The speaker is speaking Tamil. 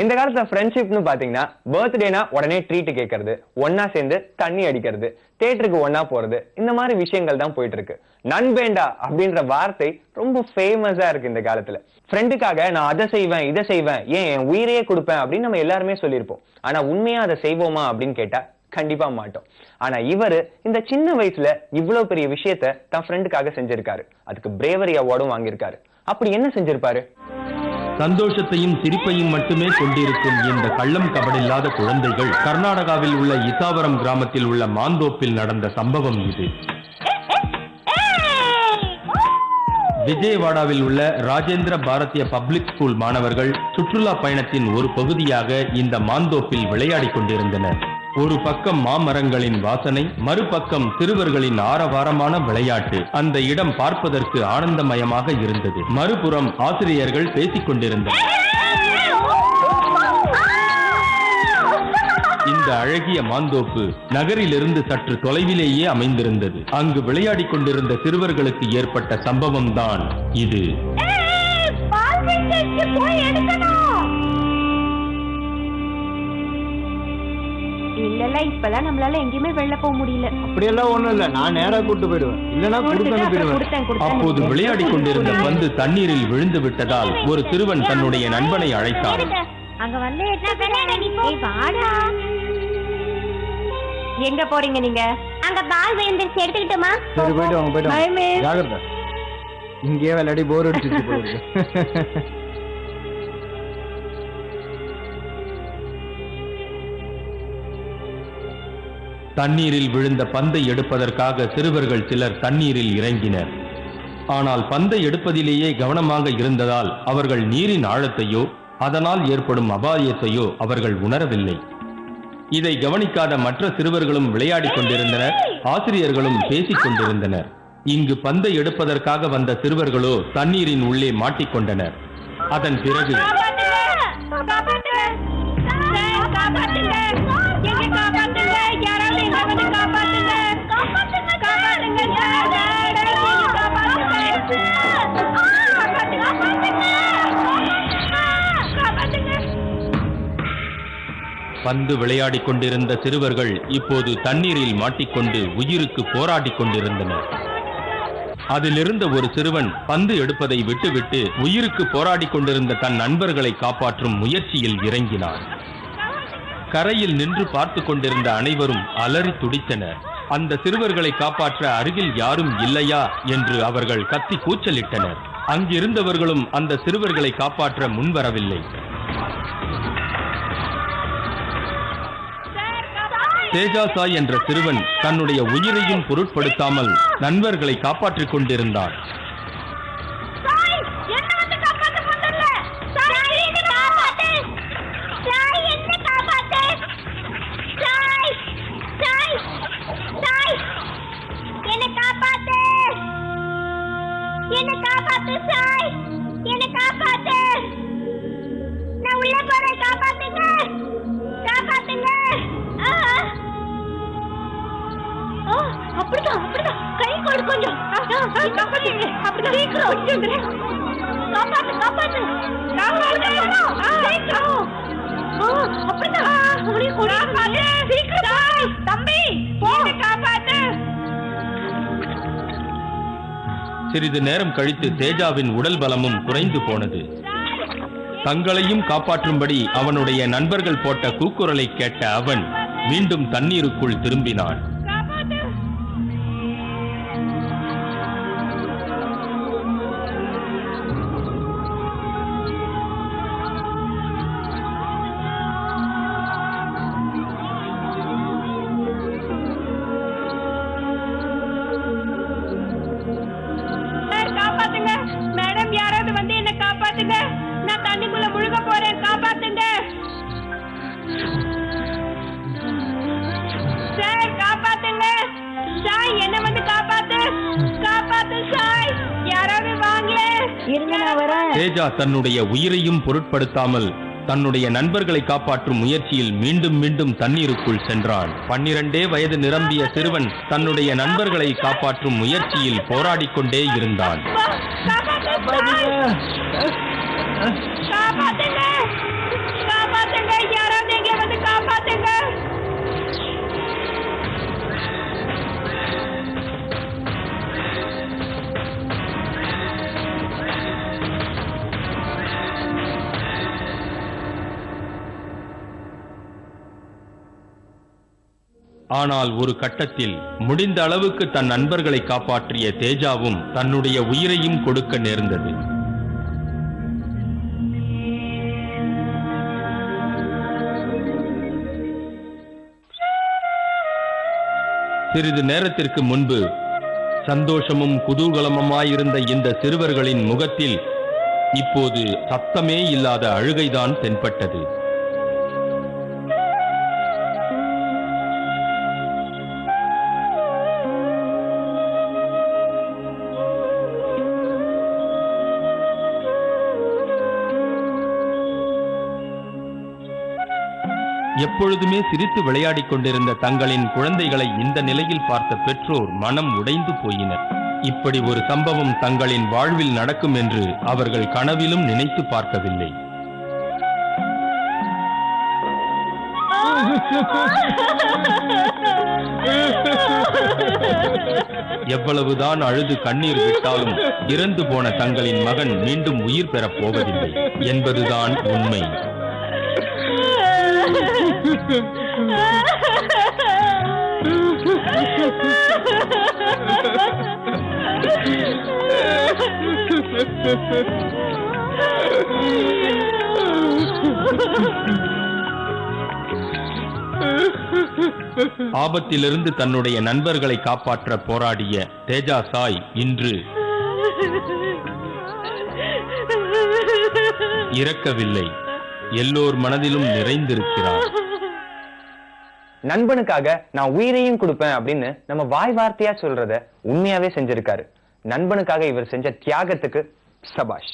இந்த காலத்துல ஃப்ரெண்ட்ஷிப்னு பாத்தீங்கன்னா பர்த்டேனா உடனே ட்ரீட் கேட்கறது, ஒன்னா சேர்ந்து தண்ணி அடிக்கிறது, தியேட்டருக்கு ஒன்னா போறது, இந்த மாதிரி விஷயங்கள் தான் போயிட்டு இருக்கு. நண்பேண்டா அப்படின்ற வார்த்தை ரொம்ப ஃபேமஸா இருக்கு இந்த காலத்துல. ஃப்ரெண்டுக்காக நான் அதை செய்வேன் இதை செய்வேன், ஏன் என் உயிரையே கொடுப்பேன் அப்படின்னு நம்ம எல்லாருமே சொல்லியிருப்போம். ஆனா உண்மையா அதை செய்வோமா அப்படின்னு கேட்டா கண்டிப்பா மாட்டோம். ஆனா இவரு இந்த சின்ன வயசுல இவ்வளவு பெரிய விஷயத்த தன் ஃப்ரெண்டுக்காக செஞ்சிருக்காரு. அதுக்கு பிரேவரி அவார்டும் வாங்கியிருக்காரு. அப்படி என்ன செஞ்சிருப்பாரு? சந்தோஷத்தையும் சிரிப்பையும் மட்டுமே கொண்டிருக்கும் இந்த கள்ளம் கபடில்லாத குழந்தைகள் கர்நாடகாவில் உள்ள இசாவரம் கிராமத்தில் உள்ள மாந்தோப்பில் நடந்த சம்பவம் இது. விஜயவாடாவில் உள்ள ராஜேந்திர பாரதிய பப்ளிக் ஸ்கூல் மாணவர்கள் சுற்றுலா பயணத்தின் ஒரு பகுதியாக இந்த மாந்தோப்பில் விளையாடிக் கொண்டிருந்தனர். ஒரு பக்கம் மாமரங்களின் வாசனை, மறுபக்கம் சிறுவர்களின் ஆரவாரமான விளையாட்டு. அந்த இடம் பார்ப்பதற்கு ஆனந்தமயமாக இருந்தது. மறுபுறம் ஆசிரியர்கள் பேசிக் கொண்டிருந்தனர். இந்த அழகிய மாந்தோப்பு நகரிலிருந்து சற்று தொலைவிலேயே அமைந்திருந்தது. அங்கு விளையாடிக் கொண்டிருந்த சிறுவர்களுக்கு ஏற்பட்ட சம்பவம் தான் இது. இல்ல இப்பெல்லாம் நம்மளால எங்கேயுமே வெளில போக முடியல. அப்படியெல்லாம் ஒண்ணும் இல்ல, நான் நேரா கூட்டு போயிடுவேன். இல்லனா கொடுத்தேன். அப்போது விளையாடிக் கொண்டிருந்த பந்து தண்ணீரில் விழுந்து விட்டதால் ஒரு சிறுவன் தன்னுடைய நண்பனை அழைத்தான். அங்க வந்து வாடா. எங்க போறீங்க நீங்க? அங்க பால் விழுந்துச்சு, எடுத்துக்கிட்டோமா? சரி போயிட்டு வாங்க. ஜாகிரதை. இங்கே விளையாடி போர் அடிச்சிட்டு போகுது. தண்ணீரில் விழுந்த பந்தை எடுப்பதற்காக சிறுவர்கள் சிலர் தண்ணீரில் இறங்கினர். ஆனால் பந்தை எடுப்பதிலேயே கவனமாக இருந்ததால் அவர்கள் நீரின் ஆழத்தையோ அதனால் ஏற்படும் அபாயத்தையோ அவர்கள் உணரவில்லை. இதை கவனிக்காத மற்ற சிறுவர்களும் விளையாடிக் கொண்டிருந்தனர். ஆசிரியர்களும் பேசிக் கொண்டிருந்தனர். இங்கு பந்தை எடுப்பதற்காக வந்த சிறுவர்களோ தண்ணீரின் உள்ளே மாட்டிக்கொண்டனர். அதன் பிறகு பந்து விளையாடிக் கொண்டிருந்த சிறுவர்கள் இப்போது தண்ணீரில் மாட்டிக்கொண்டு உயிருக்கு போராடிக் கொண்டிருந்தனர். அதிலிருந்த ஒரு சிறுவன் பந்து எடுப்பதை விட்டுவிட்டு உயிருக்கு போராடிக் கொண்டிருந்த தன் நண்பர்களை காப்பாற்றும் முயற்சியில் இறங்கினார். கரையில் நின்று பார்த்து கொண்டிருந்த அனைவரும் அலறி துடித்தனர். அந்த சிறுவர்களை காப்பாற்ற அருகில் யாரும் இல்லையா என்று அவர்கள் கத்தி கூச்சலிட்டனர். அங்கிருந்தவர்களும் அந்த சிறுவர்களை காப்பாற்ற முன்வரவில்லை. தேஜா சாய் என்ற சிறுவன் தன்னுடைய உயிரையும் பொருட்படுத்தாமல் நண்பர்களை காப்பாற்றிக் கொண்டிருந்தான். சிறிது நேரம் கழித்து தேஜாவின் உடல் பலமும் குறைந்து போனது. தங்களையும் காப்பாற்றும்படி அவனுடைய நண்பர்கள் போட்ட கூக்குரலை கேட்ட அவன் மீண்டும் தண்ணீருக்குள் திரும்பினான். தேஜா தன்னுடைய உயிரையும் பொருட்படுத்தாமல் தன்னுடைய நண்பர்களை காப்பாற்றும் முயற்சியில் மீண்டும் மீண்டும் தண்ணீருக்குள் சென்றான். 12 வயது நிரம்பிய சிறுவன் தன்னுடைய நண்பர்களை காப்பாற்றும் முயற்சியில் போராடிக் கொண்டே இருந்தான். ஆனால் ஒரு கட்டத்தில் முடிந்த அளவுக்கு தன் நண்பர்களை காப்பாற்றிய தேஜாவும் தன்னுடைய உயிரையும் கொடுக்க நேர்ந்தது. சிறிது நேரத்திற்கு முன்பு சந்தோஷமும் குதூகலமுமாயிருந்த இந்த சிறுவர்களின் முகத்தில் இப்போது சத்தமே இல்லாத அழுகைதான் தென்பட்டது. எப்பொழுதுமே சிரித்து விளையாடிக் கொண்டிருந்த தங்களின் குழந்தைகளை இந்த நிலையில் பார்த்த பெற்றோர் மனம் உடைந்து போயினர். இப்படி ஒரு சம்பவம் தங்களின் வாழ்வில் நடக்கும் என்று அவர்கள் கனவிலும் நினைத்து பார்க்கவில்லை. எவ்வளவுதான் அழுது கண்ணீர் விட்டாலும் இறந்து போன தங்களின் மகன் மீண்டும் உயிர் பெறப் போவதில்லை என்பதுதான் உண்மை. ஆபத்திலிருந்து தன்னுடைய நண்பர்களை காப்பாற்ற போராடிய தேஜா சாய் இன்று இறக்கவில்லை, எல்லோர் மனதிலும் நிறைந்திருக்கிறார். நண்பனுக்காக நான் உயிரையும் கொடுப்பேன் அப்படின்னு நம்ம வாய் வார்த்தையா சொல்றத உண்மையாவே செஞ்சிருக்காரு. நண்பனுக்காக இவர் செஞ்ச தியாகத்துக்கு சபாஷ்.